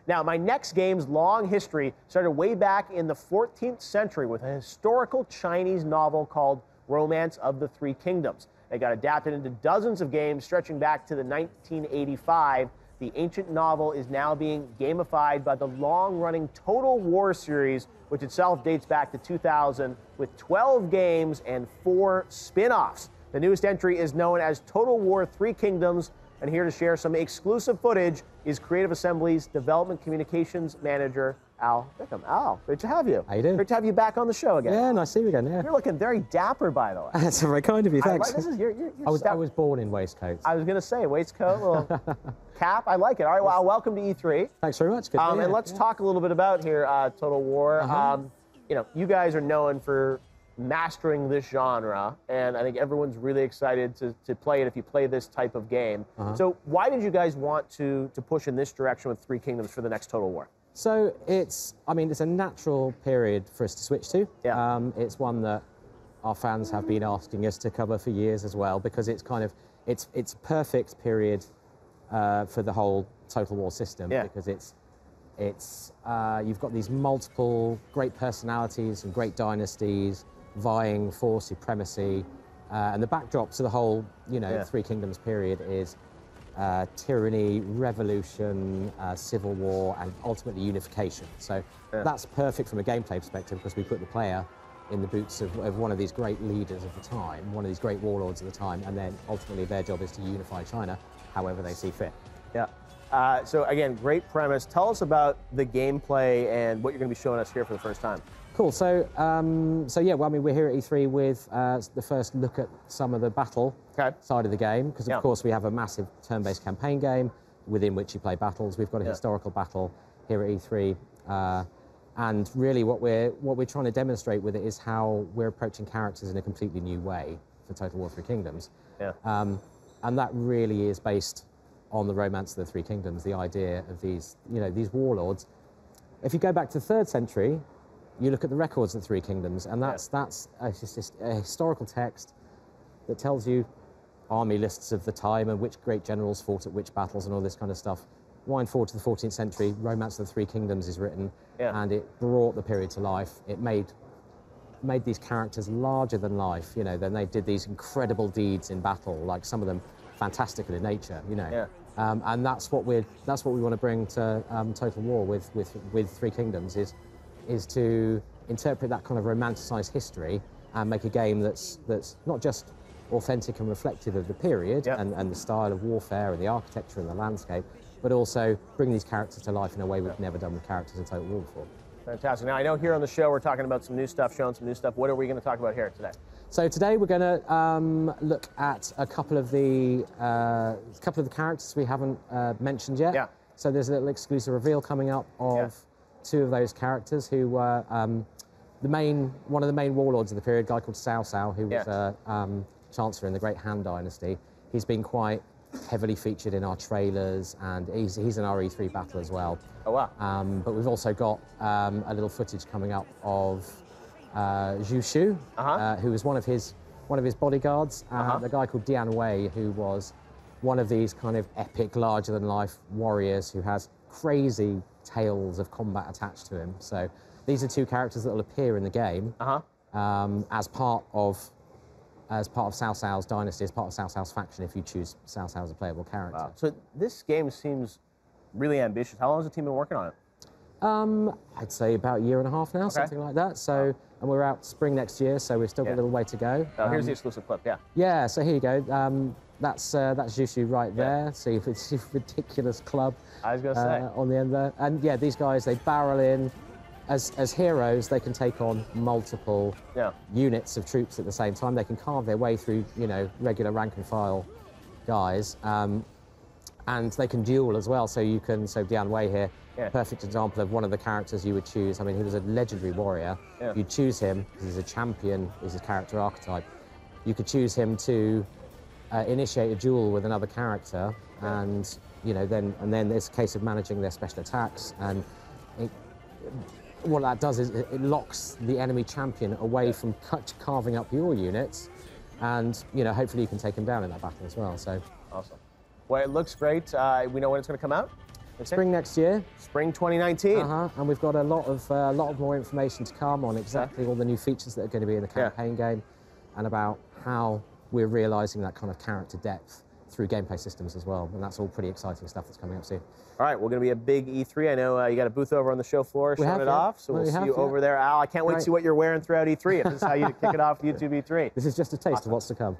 Now, my next game's long history started way back in the 14th century with a historical Chinese novel called Romance of the Three Kingdoms. It got adapted into dozens of games stretching back to the 1985. The ancient novel is now being gamified by the long-running Total War series, which itself dates back to 2000 with 12 games and 4 spin-offs. The newest entry is known as Total War Three Kingdoms, and here to share some exclusive footage is Creative Assembly's Development Communications Manager, Al Bickham. Al, great to have you. How you doing? Great to have you back on the show again. Yeah, nice to see you again, yeah. You're looking very dapper, by the way. That's very kind of you, thanks. I was born in waistcoats. I was going to say, waistcoat, little cap, I like it. All right, well, welcome to E3. Thanks very much. Good and let's talk a little bit about here, Total War. You know, you guys are known for mastering this genre, and I think everyone's really excited to play it if you play this type of game. So why did you guys want to push in this direction with Three Kingdoms for the next Total War? So it's a natural period for us to switch to. Yeah. It's one that our fans have been asking us to cover for years as well, because it's kind of, it's a perfect period for the whole Total War system, because you've got these multiple great personalities and great dynasties vying for supremacy, and the backdrop to the whole, Three Kingdoms period is tyranny, revolution, civil war, and ultimately unification. So that's perfect from a gameplay perspective, because we put the player in the boots of one of these great leaders of the time, one of these great warlords of the time, and then ultimately their job is to unify China however they see fit. Yeah. So again, great premise. Tell us about the gameplay and what you're going to be showing us here for the first time. Cool. So, yeah. Well, I mean, we're here at E3 with the first look at some of the battle side of the game, because of course we have a massive turn-based campaign game within which you play battles. We've got a historical battle here at E3, and really what we're trying to demonstrate with it is how we're approaching characters in a completely new way for Total War Three Kingdoms. Yeah. And that really is based on the Romance of the Three Kingdoms, the idea of these warlords. If you go back to the 3rd century, you look at the records of the Three Kingdoms, and that's just a historical text that tells you army lists of the time and which great generals fought at which battles and all this kind of stuff. Wind forward to the 14th century, Romance of the Three Kingdoms is written, and it brought the period to life. It made these characters larger than life. Then they did these incredible deeds in battle, like some of them fantastical in nature. And that's what we want to bring to Total War with Three Kingdoms is to interpret that kind of romanticized history and make a game that's not just authentic and reflective of the period and the style of warfare and the architecture and the landscape, but also bring these characters to life in a way we've never done with characters in Total War before. Fantastic. Now, I know here on the show we're talking about some new stuff, showing some new stuff. What are we going to talk about here today? So today we're going to look at a couple of the characters we haven't mentioned yet. Yeah. So there's a little exclusive reveal coming up of 2 of those characters who were one of the main warlords of the period, a guy called Cao Cao, who was a chancellor in the Great Han Dynasty. He's been quite heavily featured in our trailers, and he's in our E3 battle as well. Oh, wow. But we've also got a little footage coming up of Zhu Shu, who was one of his bodyguards, the guy called Dian Wei, who was one of these kind of epic, larger-than-life warriors who has crazy tales of combat attached to him. So these are 2 characters that will appear in the game as part of Cao Cao's dynasty, as part of Cao Cao's faction, if you choose Cao Cao as a playable character. Wow. So this game seems really ambitious. How long has the team been working on it? I'd say about a year and a half now, something like that. So, and we're out spring next year, so we've still got a little way to go. Oh, here's the exclusive clip, Yeah, so here you go. That's Zhu Shu right there. See, it's a ridiculous club I was going to say. On the end there. And yeah, these guys, they barrel in. As heroes, they can take on multiple units of troops at the same time. They can carve their way through, regular rank and file guys. And they can duel as well. So Dian Wei here, perfect example of one of the characters you would choose. I mean, he was a legendary warrior. You'd choose him because he's a champion, is his character archetype. You could choose him to initiate a duel with another character, and then there's a case of managing their special attacks, and what that does is it locks the enemy champion away from carving up your units, and hopefully you can take him down in that battle as well. So awesome. Well, it looks great. We know when it's going to come out? Spring next year. Spring 2019. And we've got a lot of more information to come on exactly all the new features that are going to be in the campaign game, and about how we're realising that kind of character depth through gameplay systems as well. And that's all pretty exciting stuff that's coming up soon. All right, we're going to be a big E3. I know you got a booth over on the show floor showing it off, so we'll see you over there. Al, I can't wait to see what you're wearing throughout E3. If this is how you kick it off with YouTube E3. This is just a taste of what's to come.